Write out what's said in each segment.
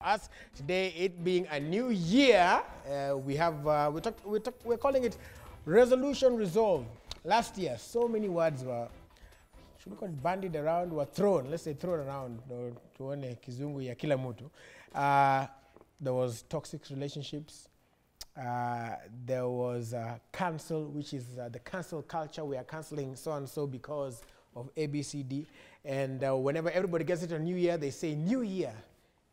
us. Today, it being a new year, we're calling it Resolution Resolve. Last year, so many words were, should we call it bandied around, were thrown, let's say thrown around, tuone kizungu ya kila mtu. There was toxic relationships. There was cancel, which is the cancel culture. We are canceling so-and-so because of ABCD. And whenever everybody gets into a new year, they say, new year,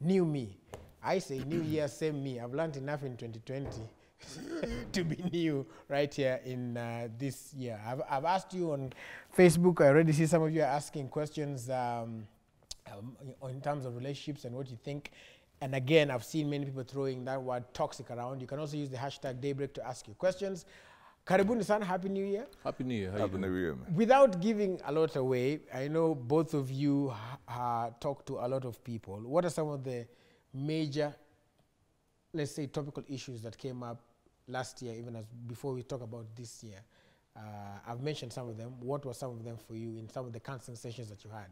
new me. I say, new year, same me. I've learned enough in 2020 to be new right here in this year. I've asked you on Facebook. I already see some of you are asking questions in terms of relationships and what you think. And again, I've seen many people throwing that word toxic around. You can also use the hashtag Daybreak to ask you questions. Karibuni sana, Happy New Year. Happy New Year. Happy New Year, man. Without giving a lot away, I know both of you talk to a lot of people. What are some of the major, let's say, topical issues that came up last year, even as before we talk about this year? I've mentioned some of them. What were some of them for you in some of the counseling sessions that you had?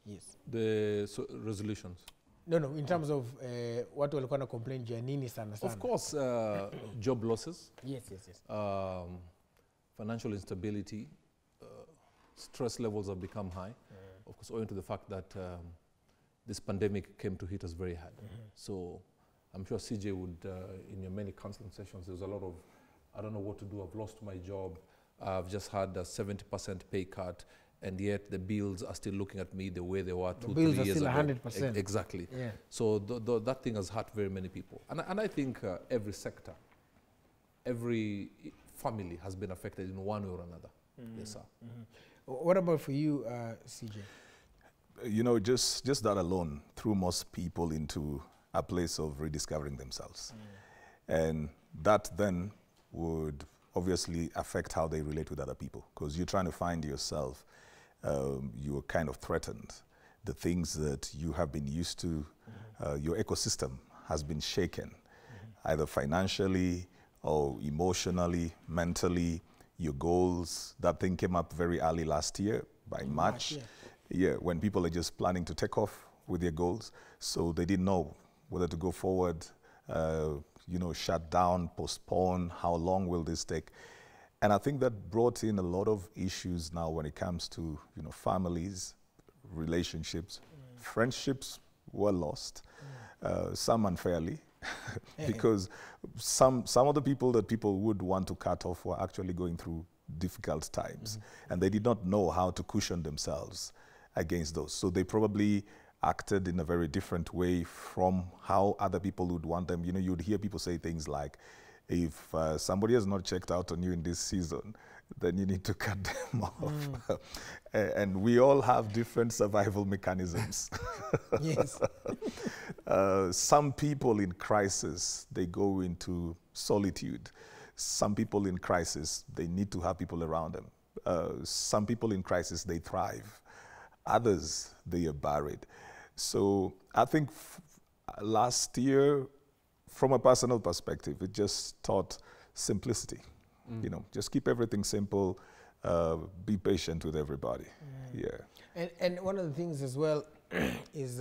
Yes. The resolutions. No, in terms of what we're going to complain, nini sana sana. Of course, job losses. Yes. Financial instability. Stress levels have become high. Of course, owing to the fact that this pandemic came to hit us very hard. So I'm sure CJ would, in your many counseling sessions, there's a lot of, I don't know what to do, I've lost my job, I've just had a 70% pay cut, and yet the bills are still looking at me the way they were 2-3 years ago. Bills are still 100%. Exactly. Yeah. So that thing has hurt very many people. And I think every sector, every family has been affected in one way or another. Yes, sir. What about for you, CJ? You know, just that alone threw most people into a place of rediscovering themselves. And that then would obviously affect how they relate with other people, because you're trying to find yourself. You're kind of threatened. The things that you have been used to, your ecosystem has been shaken, either financially or emotionally, mentally. Your goals, that thing came up very early last year, by March. Yeah, when people are just planning to take off with their goals. So they didn't know whether to go forward, shut down, postpone, how long will this take? And I think that brought in a lot of issues now when it comes to, families, relationships. Friendships were lost, some unfairly, because some of the people that people would want to cut off were actually going through difficult times, and they did not know how to cushion themselves against those. So they probably acted in a very different way from how other people would want them. You'd hear people say things like, if somebody has not checked out on you in this season, then you need to cut them off. And we all have different survival mechanisms. Yes. Some people in crisis, they go into solitude. Some people in crisis, they need to have people around them. Some people in crisis, they thrive. Others, they are buried. So I think last year, from a personal perspective, it just taught simplicity. Just keep everything simple, be patient with everybody. Yeah. And one of the things as well is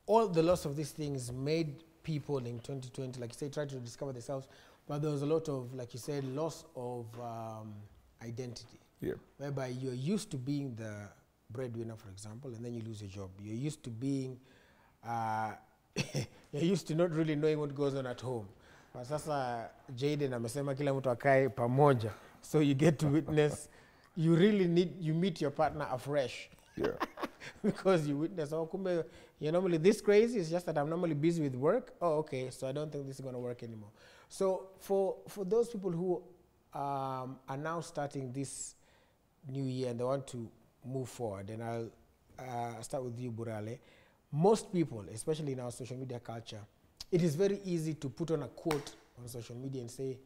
all the loss of these things made people in 2020, like you say, try to discover themselves, but there was a lot of, like you said, loss of identity. Yeah. Whereby you're used to being the breadwinner, for example, and then you lose your job. You're used to being, you're used to not really knowing what goes on at home. But sasa Jaden amesema kila mtu akae pamoja. So you get to witness, you meet your partner afresh. Yeah. Because you witness, kumbe, you're normally this crazy, it's just that I'm normally busy with work. Oh, okay, so I don't think this is going to work anymore. So for those people who are now starting this new year and they want to move forward, and I'll start with you, Burale. Most people, especially in our social media culture, it is very easy to put on a quote on social media and say,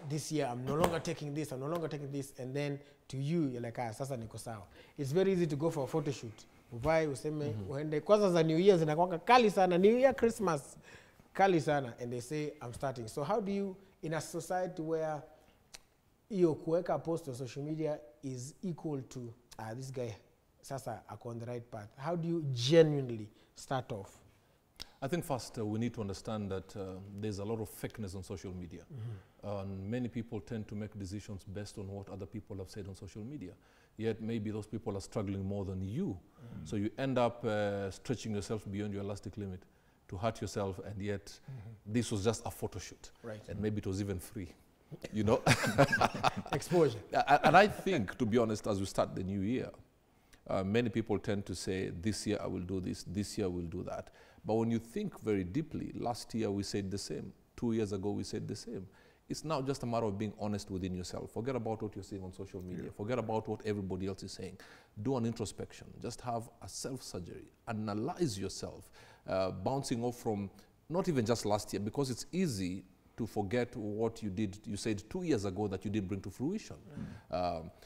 this year I'm no longer taking this, I'm no longer taking this, and then to you, you're like, sasa niko sawa. It's very easy to go for a photo shoot. Uvai, useme, uende, kwanza za New Year's, inakuanga kali sana, New Year, Christmas, kali sana, and they say, I'm starting. So how do you, in a society where iyo kuweka post on social media is equal to, this guy, sasa ako on the right path, how do you genuinely start off? I think first we need to understand that there's a lot of fakeness on social media. And many people tend to make decisions based on what other people have said on social media. Yet maybe those people are struggling more than you. So you end up stretching yourself beyond your elastic limit to hurt yourself, and yet this was just a photo shoot. Right. And maybe it was even free, you know? Exposure. And I think, to be honest, as we start the new year, many people tend to say, this year I will do this year I will do that. But when you think very deeply, last year we said the same, 2 years ago we said the same. It's now just a matter of being honest within yourself. Forget about what you're saying on social media. Forget about what everybody else is saying. Do an introspection. Just have a self-surgery. Analyze yourself, bouncing off from not even just last year, because it's easy to forget what you did. You said 2 years ago that you didn't bring to fruition.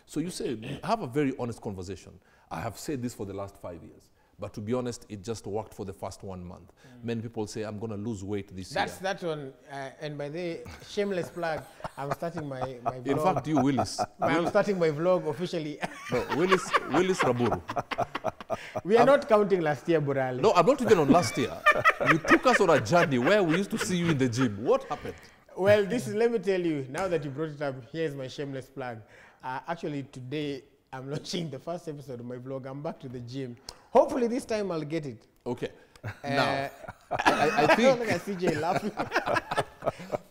So you say, have a very honest conversation. I have said this for the last 5 years. But to be honest, it just worked for the first 1 month. Many people say, I'm going to lose weight this year. That's one. And by the shameless plug, I'm starting my vlog. In fact, you, Willis. I'm starting my vlog officially. No, Willis Raburu. We are not counting last year, Burale. No, I'm not even on last year. You took us on a journey where we used to see you in the gym. What happened? Well, let me tell you, now that you brought it up, here's my shameless plug. Actually, today, I'm launching the first episode of my vlog. I'm back to the gym. Hopefully this time I'll get it. Okay. Now, I think... Look at CJ laughing.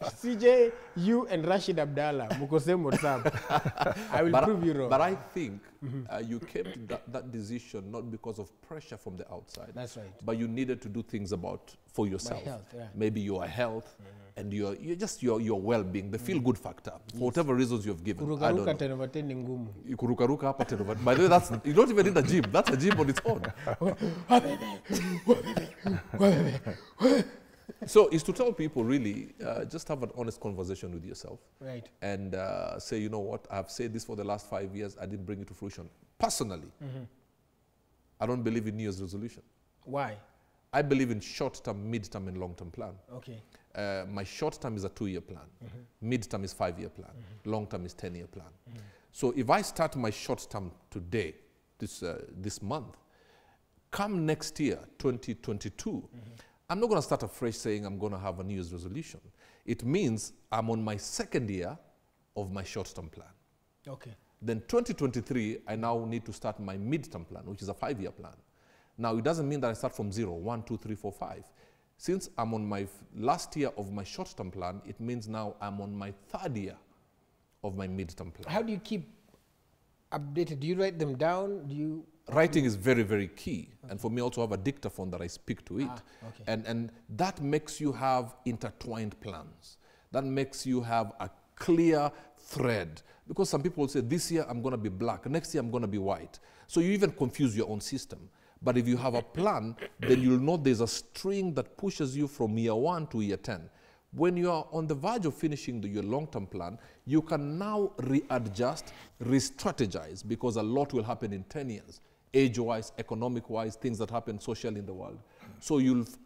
CJ, you and Rashid Abdallah, Mukosem, what's up? I will prove you wrong. But I think you came to that decision not because of pressure from the outside. That's right. But you needed to do things for yourself. My health, yeah. Maybe your health and your well-being, the feel-good factor, for whatever reasons you've given. I don't know. 10 over 10 ni ngumu. Kurukaruka hapa 10 over. By the way, you don't even need a gym. That's a gym on its own. So it's to tell people really, just have an honest conversation with yourself. Right. And say, you know what, I've said this for the last 5 years, I didn't bring it to fruition. Personally, I don't believe in New Year's resolution. Why? I believe in short-term, mid-term, and long-term plan. Okay. My short-term is a 2-year plan. Mid-term is 5-year plan. Long-term is 10-year plan. So if I start my short-term today, this month, come next year, 2022, I'm not going to start afresh saying I'm going to have a New Year's resolution. It means I'm on my 2nd year of my short-term plan. Okay. Then 2023, I now need to start my mid-term plan, which is a 5-year plan. Now, it doesn't mean that I start from 0, 1, 2, 3, 4, 5. Since I'm on my last year of my short-term plan, it means now I'm on my 3rd year of my mid-term plan. How do you keep updated? Do you write them down? Do you... Writing is very, very key. And for me, I also have a dictaphone that I speak to it. Okay. And that makes you have intertwined plans. That makes you have a clear thread. Because some people say, this year I'm going to be black, next year I'm going to be white. So you even confuse your own system. But if you have a plan, then you'll know there's a string that pushes you from year 1 to year 10. When you are on the verge of finishing your long-term plan, you can now readjust, re-strategize, because a lot will happen in 10 years. Age-wise, economic-wise, things that happen socially in the world. So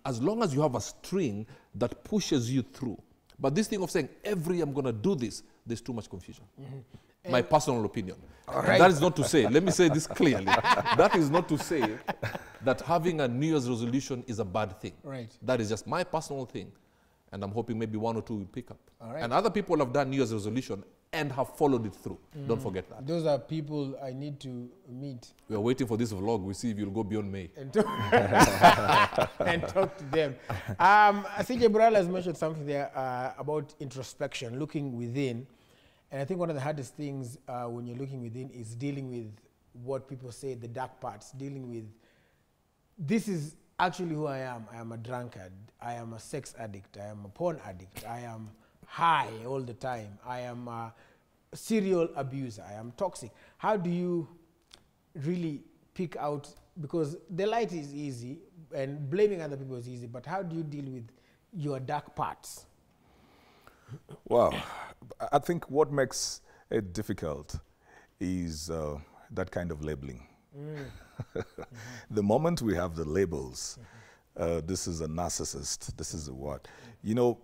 as long as you have a string that pushes you through. But this thing of saying, every year I'm going to do this, there's too much confusion. My personal opinion. Right. That is not to say, let me say this clearly, that is not to say that having a New Year's resolution is a bad thing. Right. That is just my personal thing. And I'm hoping maybe 1 or 2 will pick up. All right. And other people have done New Year's resolution and have followed it through. Don't forget that. Those are people I need to meet. We are waiting for this vlog. We'll see if you'll go beyond May. And talk, and talk to them. CJ Burale has mentioned something there about introspection, looking within. And I think one of the hardest things when you're looking within is dealing with what people say, the dark parts, dealing with, this is actually who I am. I am a drunkard. I am a sex addict. I am a porn addict. I am high all the time. I am a serial abuser. I am toxic. How do you really pick out, because the light is easy and blaming other people is easy, but how do you deal with your dark parts? Well, I think what makes it difficult is that kind of labeling. The moment we have the labels, this is a narcissist, this is a what. You know,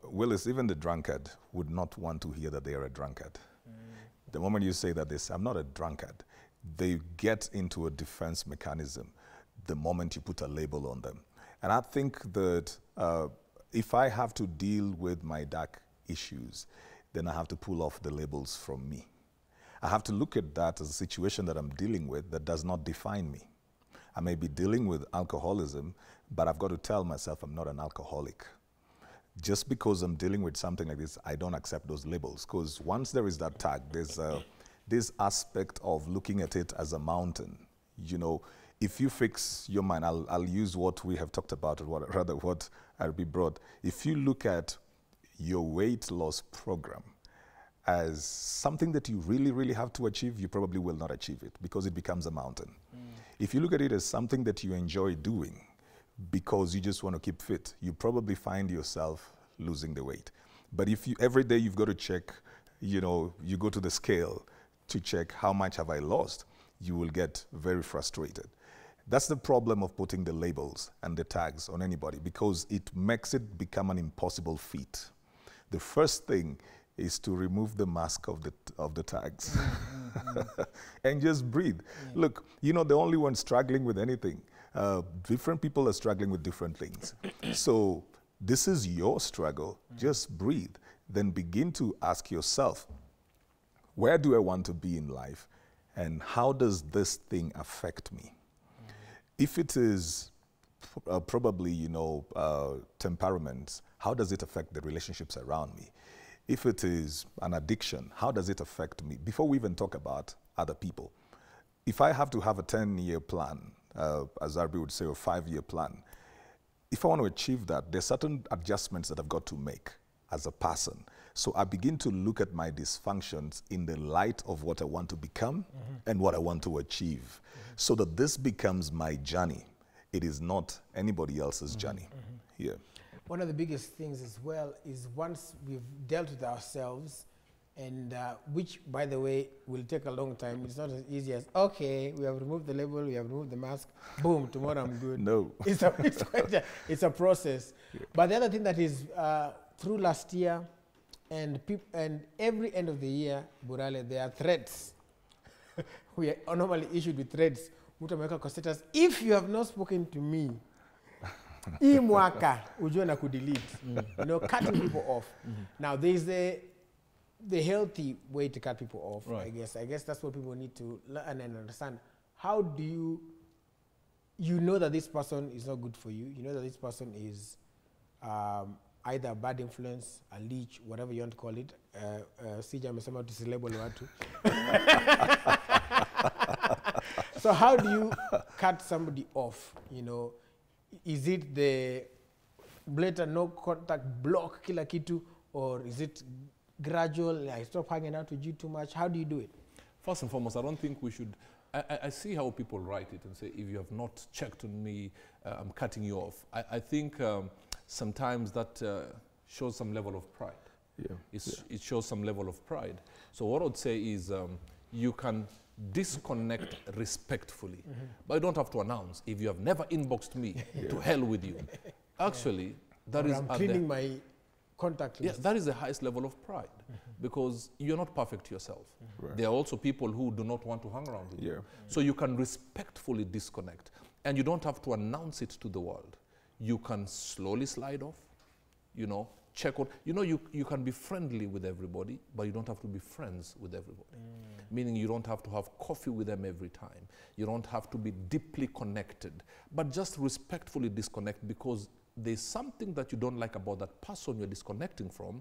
Willis, even the drunkard would not want to hear that they are a drunkard. The moment you say that I'm not a drunkard, they get into a defense mechanism the moment you put a label on them. And I think that if I have to deal with my dark issues, then I have to pull off the labels from me. I have to look at that as a situation that I'm dealing with that does not define me. I may be dealing with alcoholism, but I've got to tell myself I'm not an alcoholic. Just because I'm dealing with something like this, I don't accept those labels. Because once there is that tag, there's this aspect of looking at it as a mountain. You know, if you fix your mind, I'll use what we have talked about, or rather what Arbi brought. If you look at your weight loss program as something that you really, really have to achieve, you probably will not achieve it because it becomes a mountain. If you look at it as something that you enjoy doing because you just want to keep fit, you probably find yourself losing the weight. But if you, every day you've got to check, you know, you go to the scale to check how much have I lost, you will get very frustrated. That's the problem of putting the labels and the tags on anybody, because it makes it become an impossible feat. The first thing is to remove the mask of the tags and just breathe. Look, you're not the only one struggling with anything. Different people are struggling with different things. So this is your struggle. Just breathe. Then begin to ask yourself, where do I want to be in life? And how does this thing affect me? If it is probably, you know, temperaments, how does it affect the relationships around me? If it is an addiction, how does it affect me? Before we even talk about other people, if I have to have a 10-year plan, as Arbi would say, a 5-year plan, if I want to achieve that, there's certain adjustments that I've got to make as a person. So I begin to look at my dysfunctions in the light of what I want to become and what I want to achieve, so that this becomes my journey. It is not anybody else's journey. Yeah. One of the biggest things as well is once we've dealt with ourselves, and which, by the way, will take a long time. It's not as easy as, okay, we have removed the label, we have removed the mask, boom, tomorrow I'm good. No. It's a process. Yeah. But the other thing that is through last year and every end of the year, Burale, there are threats. We are normally issued with threats. If you have not spoken to me, hii mwaka ujue na kudelete, you know, cutting people off. Now there's the healthy way to cut people off. Right. I guess that's what people need to learn and understand. How do you know that this person is not good for you? You know that this person is either a bad influence, a leech, whatever you want to call it. Sija amesema tusilabel watu. So how do you cut somebody off? You know, is it the blatant no contact block kila kitu, or is it gradual? I stop hanging out with you too much. How do you do it? First and foremost, I don't think we should. I see how people write it and say, if you have not checked on me, I'm cutting you off. I think sometimes that shows some level of pride. Yeah. It shows some level of pride. So what I would say is you can disconnect respectfully, but you don't have to announce. If you have never inboxed me, to hell with you. Actually, that is... I'm cleaning my contact list. Yeah, that is the highest level of pride, because you're not perfect yourself. Right. There are also people who do not want to hang around with you. So you can respectfully disconnect, and you don't have to announce it to the world. You can slowly slide off, you know, check out. You know, you can be friendly with everybody, but you don't have to be friends with everybody. Meaning you don't have to have coffee with them every time. You don't have to be deeply connected, but just respectfully disconnect, because there's something that you don't like about that person you're disconnecting from,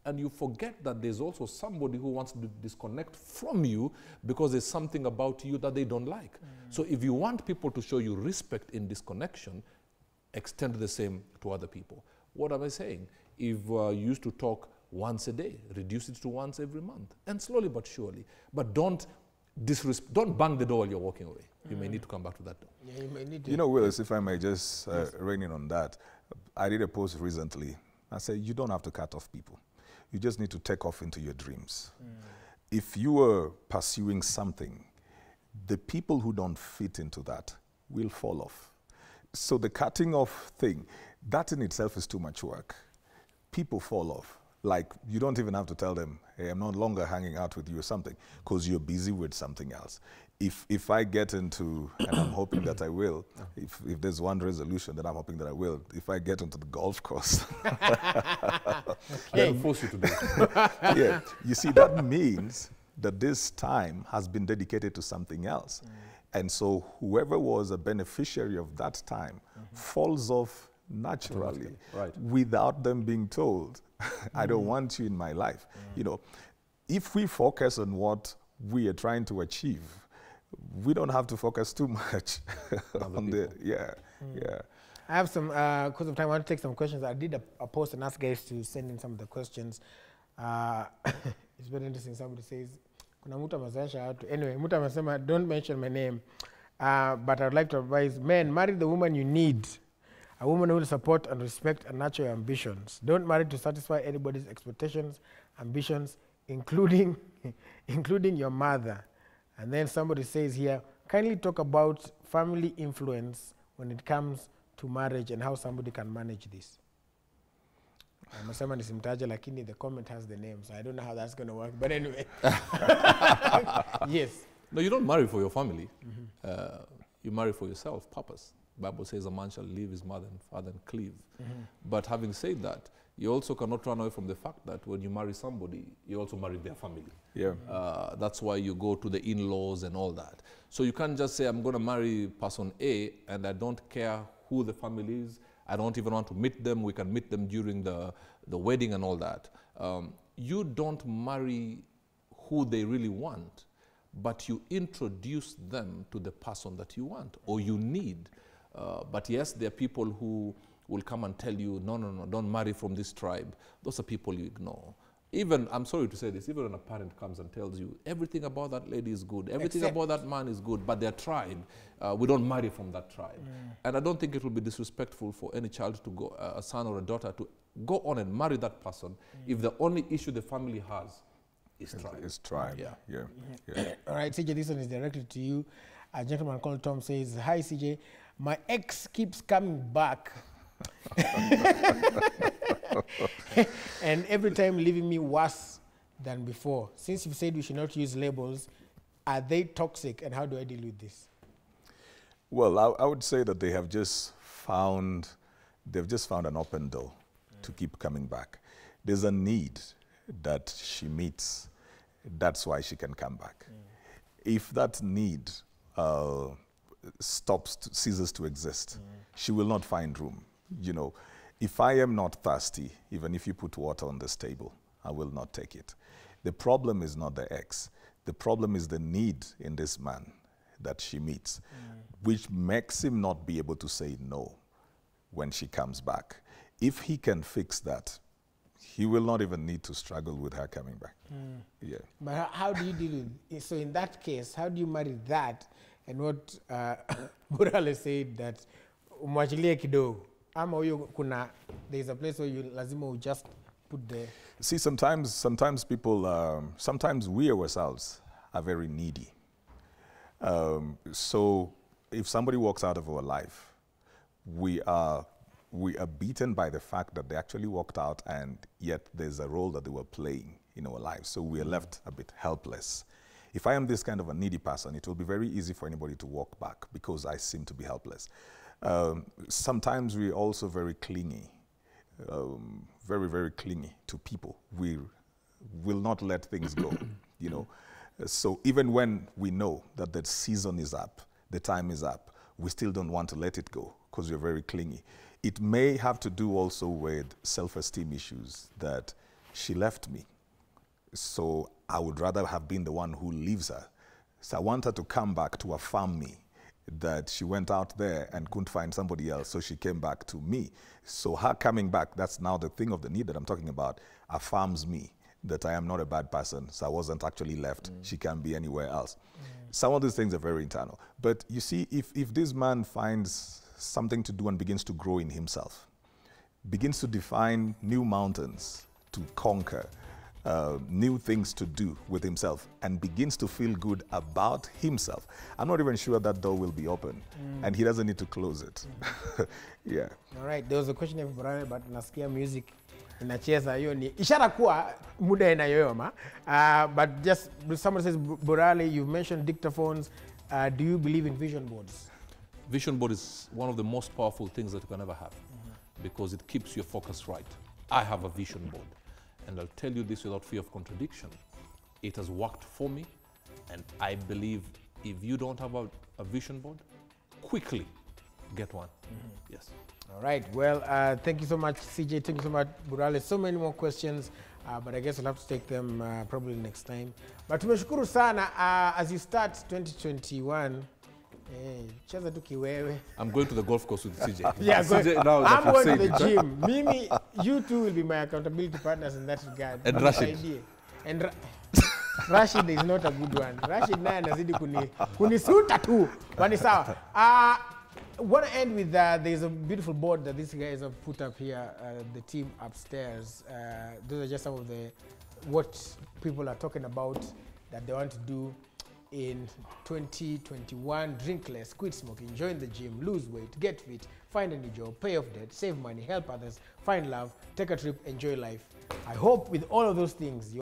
and you forget that there's also somebody who wants to disconnect from you because there's something about you that they don't like. So if you want people to show you respect in disconnection, extend the same to other people. What am I saying? If you used to talk once a day, reduce it to once every month, and slowly but surely. But don't bang the door while you're walking away. You may need to come back to that door. Yeah, you may need to. You know, Willis, if I may just rein in on that, I did a post recently. I said, you don't have to cut off people. You just need to take off into your dreams. If you are pursuing something, the people who don't fit into that will fall off. So the cutting off thing, that in itself is too much work. People fall off. Like, you don't even have to tell them, hey, I'm no longer hanging out with you or something, because you're busy with something else. If I get into, and I'm hoping that I will, if there's one resolution, then I'm hoping that I will. If I get into the golf course, They'll force you to do it. yeah, you see, that means that this time has been dedicated to something else. And so whoever was a beneficiary of that time falls off naturally, Right. without them being told, I don't want you in my life. You know, if we focus on what we are trying to achieve, we don't have to focus too much on the, yeah. I have some, because of time, I want to take some questions. I did a post and ask guys to send in some of the questions. It's very interesting. Somebody says, kuna mtu amezoesha watu. Anyway, mtu amesema, don't mention my name, but I'd like to advise men, marry the woman you need. A woman who will support and respect and nurture your ambitions. Don't marry to satisfy anybody's expectations, ambitions, including your mother. And then somebody says here, kindly talk about family influence when it comes to marriage and how somebody can manage this. Amesema nisimtaje, lakini the comment has the name, so I don't know how that's going to work. But anyway. Yes. No, you don't marry for your family. You marry for yourself, purpose. Bible says a man shall leave his mother and father and cleave. But having said that, you also cannot run away from the fact that when you marry somebody, you also marry their family. Yeah. That's why you go to the in-laws and all that. So you can't just say, I'm going to marry person A, and I don't care who the family is. I don't even want to meet them. We can meet them during the wedding and all that. You don't marry who they really want, but you introduce them to the person that you want or you need. But yes, there are people who will come and tell you, no, don't marry from this tribe. Those are people you ignore. Even, I'm sorry to say this, even when a parent comes and tells you, everything about that lady is good, everything about that man is good, but their tribe, we don't marry from that tribe. And I don't think it will be disrespectful for any child to go, a son or a daughter, to go on and marry that person if the only issue the family has is tribe. It's tribe. Yeah. All right, CJ, this one is directed to you. A gentleman called Tom says, hi, CJ. My ex keeps coming back and every time leaving me worse than before. Since you've said we should not use labels, are they toxic and how do I deal with this? Well, I would say that they have just found, an open door to keep coming back. There's a need that she meets. That's why she can come back. If that need ceases to exist, she will not find room. You know, if I am not thirsty, even if you put water on this table, I will not take it. The problem is not the ex. The problem is the need in this man that she meets, which makes him not be able to say no when she comes back. If he can fix that, he will not even need to struggle with her coming back. Yeah. But how do you deal with it? So in that case, how do you marry that? And what Burale said, that umwachilie kidogo. Ama huyo kuna, there's a place where you lazima you just put the... See, sometimes people, sometimes we ourselves are very needy. So if somebody walks out of our life, we are beaten by the fact that they actually walked out, and yet there's a role that they were playing in our lives. So we are left a bit helpless. If I am this kind of a needy person, it will be very easy for anybody to walk back because I seem to be helpless. Sometimes we're also very clingy, very, very clingy to people. We will not let things go, you know. So even when we know that the season is up, the time is up, we still don't want to let it go because we're very clingy. It may have to do also with self-esteem issues, that she left me, so I would rather have been the one who leaves her. So I want her to come back to affirm me that she went out there and couldn't find somebody else, so she came back to me. So her coming back, that's now the thing of the need that I'm talking about, affirms me that I am not a bad person, so I wasn't actually left. She can be anywhere else. Some of these things are very internal. But you see, if this man finds something to do and begins to grow in himself, begins to define new mountains to conquer, new things to do with himself, and begins to feel good about himself, I'm not even sure that door will be open, and he doesn't need to close it. Yeah. All right, there was a question about nasikia music inacheza, hiyo ni ishara kuwa muda inayoyoma. But just someone says, Burale, you've mentioned dictaphones. Do you believe in vision boards? Vision board is one of the most powerful things that you can ever have because it keeps your focus right. I have a vision board, and I'll tell you this without fear of contradiction. It has worked for me, and I believe if you don't have a vision board, quickly get one. Yes. All right. Well, thank you so much, CJ. Thank you so much, Burale. So many more questions, but I guess we'll have to take them probably next time. But tumeshukuru sana as you start 2021. Cheza tu kiwewe. I'm going to the golf course with CJ. Yeah, CJ, now that I'm you've going to said the it, gym. Mimi, you two will be my accountability partners in that regard. And Rashid. And Rashid is not a good one. Rashid naye anazidi kunisuta tu. Bani sawa. Want to end with there's a beautiful board that these guys have put up here, the team upstairs. Those are just some of what people are talking about that they want to do in 2021. Drink less, quit smoking, join the gym, lose weight, get fit, find a new job, pay off debt, save money, help others, find love, take a trip, enjoy life. I hope with all of those things,